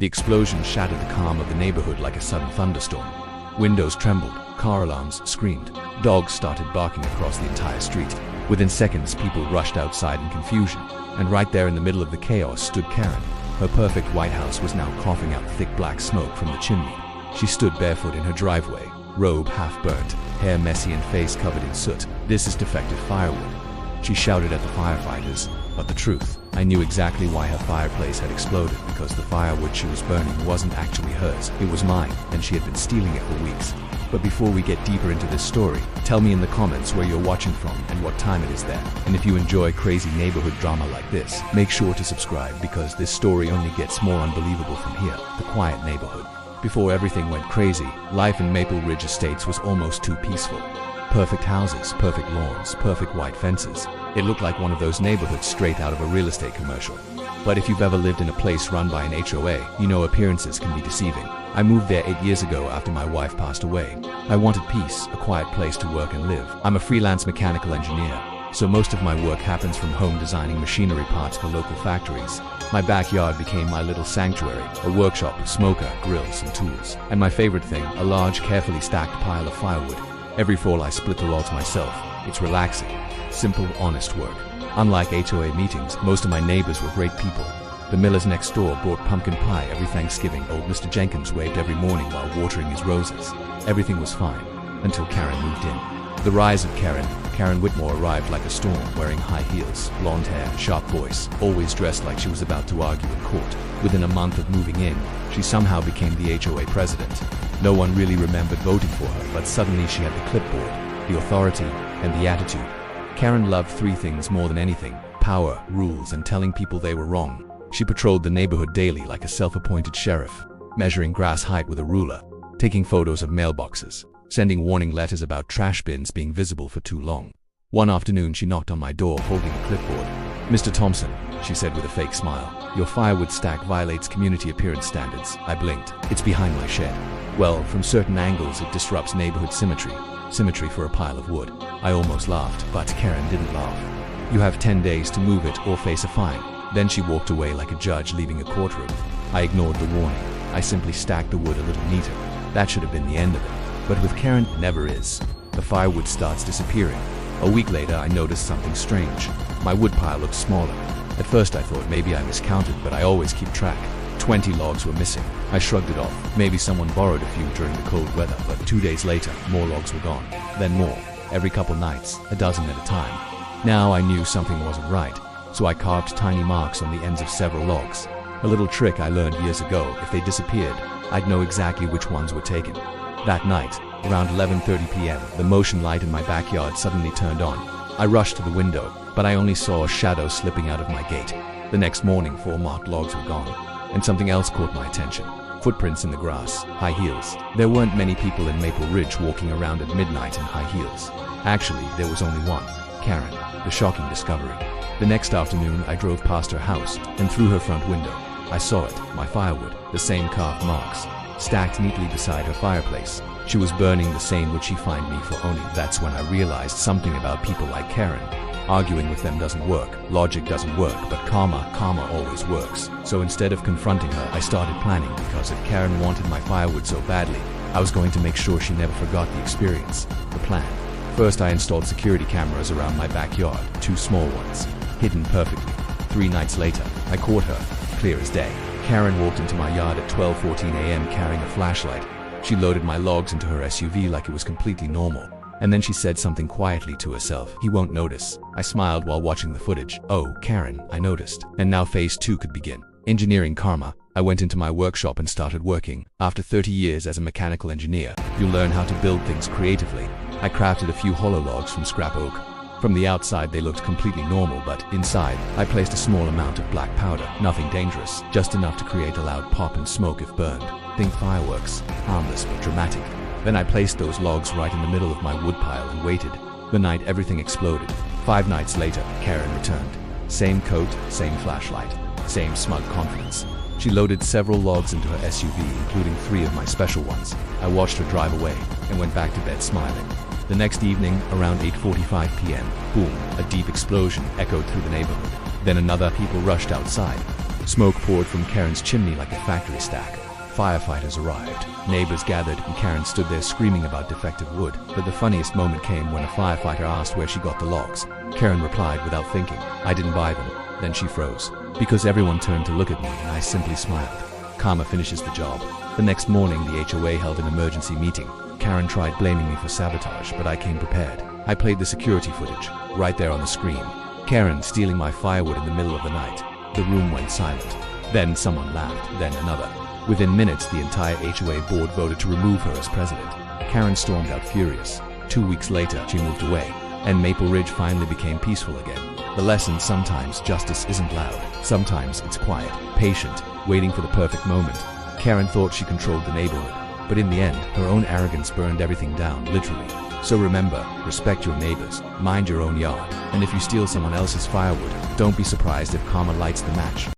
The explosion shattered the calm of the neighborhood like a sudden thunderstorm. Windows trembled, car alarms screamed, dogs started barking across the entire street. Within seconds, people rushed outside in confusion, and right there in the middle of the chaos stood Karen. Her perfect White House was now coughing out thick black smoke from the chimney. She stood barefoot in her driveway, robe half burnt, hair messy and face covered in soot. "This is defective firewood," she shouted at the firefighters. But the truth, I knew exactly why her fireplace had exploded, because the firewood she was burning wasn't actually hers. It was mine, and she had been stealing it for weeks. But before we get deeper into this story, tell me in the comments where you're watching from and what time it is there. And if you enjoy crazy neighborhood drama like this, make sure to subscribe, because this story only gets more unbelievable from here. The quiet neighborhood. Before everything went crazy, life in Maple Ridge Estates was almost too peaceful. Perfect houses, perfect lawns, perfect white fences. It looked like one of those neighborhoods straight out of a real estate commercial. But if you've ever lived in a place run by an HOA, you know appearances can be deceiving. I moved there 8 years ago after my wife passed away. I wanted peace, a quiet place to work and live. I'm a freelance mechanical engineer, so most of my work happens from home, designing machinery parts for local factories. My backyard became my little sanctuary, a workshop with smoker, grills, and tools. And my favorite thing, a large, carefully stacked pile of firewood. Every fall I split the logs myself. It's relaxing. Simple, honest work. Unlike HOA meetings, most of my neighbors were great people. The Millers next door brought pumpkin pie every Thanksgiving. Old Mr. Jenkins waved every morning while watering his roses. Everything was fine, until Karen moved in. The rise of Karen Whitmore arrived like a storm, wearing high heels, blonde hair, sharp voice, always dressed like she was about to argue in court. Within a month of moving in, she somehow became the HOA president. No one really remembered voting for her, but suddenly she had the clipboard, the authority, and the attitude. Karen loved three things more than anything: power, rules, and telling people they were wrong. She patrolled the neighborhood daily like a self-appointed sheriff, measuring grass height with a ruler, taking photos of mailboxes, sending warning letters about trash bins being visible for too long. One afternoon, she knocked on my door holding a clipboard. "Mr. Thompson," she said with a fake smile, "your firewood stack violates community appearance standards." I blinked. "It's behind my shed." "Well, from certain angles it disrupts neighborhood symmetry. Symmetry for a pile of wood." I almost laughed, but Karen didn't laugh. "You have 10 days to move it or face a fine." Then she walked away like a judge leaving a courtroom. I ignored the warning. I simply stacked the wood a little neater. That should have been the end of it. But with Karen, it never is. The firewood starts disappearing. A week later, I noticed something strange. My woodpile looked smaller. At first I thought maybe I miscounted, but I always keep track. 20 logs were missing. I shrugged it off. Maybe someone borrowed a few during the cold weather, but 2 days later, more logs were gone. Then more. Every couple nights, a dozen at a time. Now I knew something wasn't right, so I carved tiny marks on the ends of several logs. A little trick I learned years ago: if they disappeared, I'd know exactly which ones were taken. That night, around 11:30 p.m., the motion light in my backyard suddenly turned on. I rushed to the window, but I only saw a shadow slipping out of my gate. The next morning, 4 marked logs were gone. And something else caught my attention. Footprints in the grass, high heels. There weren't many people in Maple Ridge walking around at midnight in high heels. Actually, there was only one: Karen. The shocking discovery. The next afternoon, I drove past her house, and through her front window, I saw it, my firewood, the same carved marks, stacked neatly beside her fireplace. She was burning the same wood she fined me for owning. That's when I realized something about people like Karen. Arguing with them doesn't work, logic doesn't work, but karma always works. So instead of confronting her, I started planning, because if Karen wanted my firewood so badly, I was going to make sure she never forgot the experience. The plan. First, I installed security cameras around my backyard, 2 small ones, hidden perfectly. 3 nights later, I caught her, clear as day. Karen walked into my yard at 12:14 a.m. carrying a flashlight. She loaded my logs into her SUV like it was completely normal. And then she said something quietly to herself: "He won't notice." I smiled while watching the footage. "Oh, Karen, I noticed." And now phase 2 could begin. Engineering karma. I went into my workshop and started working. After 30 years as a mechanical engineer, you learn how to build things creatively. I crafted a few hollow logs from scrap oak. From the outside they looked completely normal, but inside, I placed a small amount of black powder. Nothing dangerous, just enough to create a loud pop and smoke if burned. Think fireworks, harmless but dramatic. Then I placed those logs right in the middle of my woodpile and waited. The night everything exploded. 5 nights later, Karen returned. Same coat, same flashlight, same smug confidence. She loaded several logs into her SUV, including 3 of my special ones. I watched her drive away and went back to bed smiling. The next evening, around 8:45 p.m., boom, a deep explosion echoed through the neighborhood. Then another. People rushed outside. Smoke poured from Karen's chimney like a factory stack. Firefighters arrived. Neighbors gathered, and Karen stood there screaming about defective wood. But the funniest moment came when a firefighter asked where she got the logs. Karen replied without thinking, "I didn't buy them." Then she froze, because everyone turned to look at me and I simply smiled. Karma finishes the job. The next morning, the HOA held an emergency meeting. Karen tried blaming me for sabotage, but I came prepared. I played the security footage, right there on the screen. Karen stealing my firewood in the middle of the night. The room went silent. Then someone laughed, then another. Within minutes, the entire HOA board voted to remove her as president. Karen stormed out furious. 2 weeks later, she moved away, and Maple Ridge finally became peaceful again. The lesson: sometimes justice isn't loud. Sometimes it's quiet, patient, waiting for the perfect moment. Karen thought she controlled the neighborhood, but in the end, her own arrogance burned everything down, literally. So remember, respect your neighbors, mind your own yard, and if you steal someone else's firewood, don't be surprised if karma lights the match.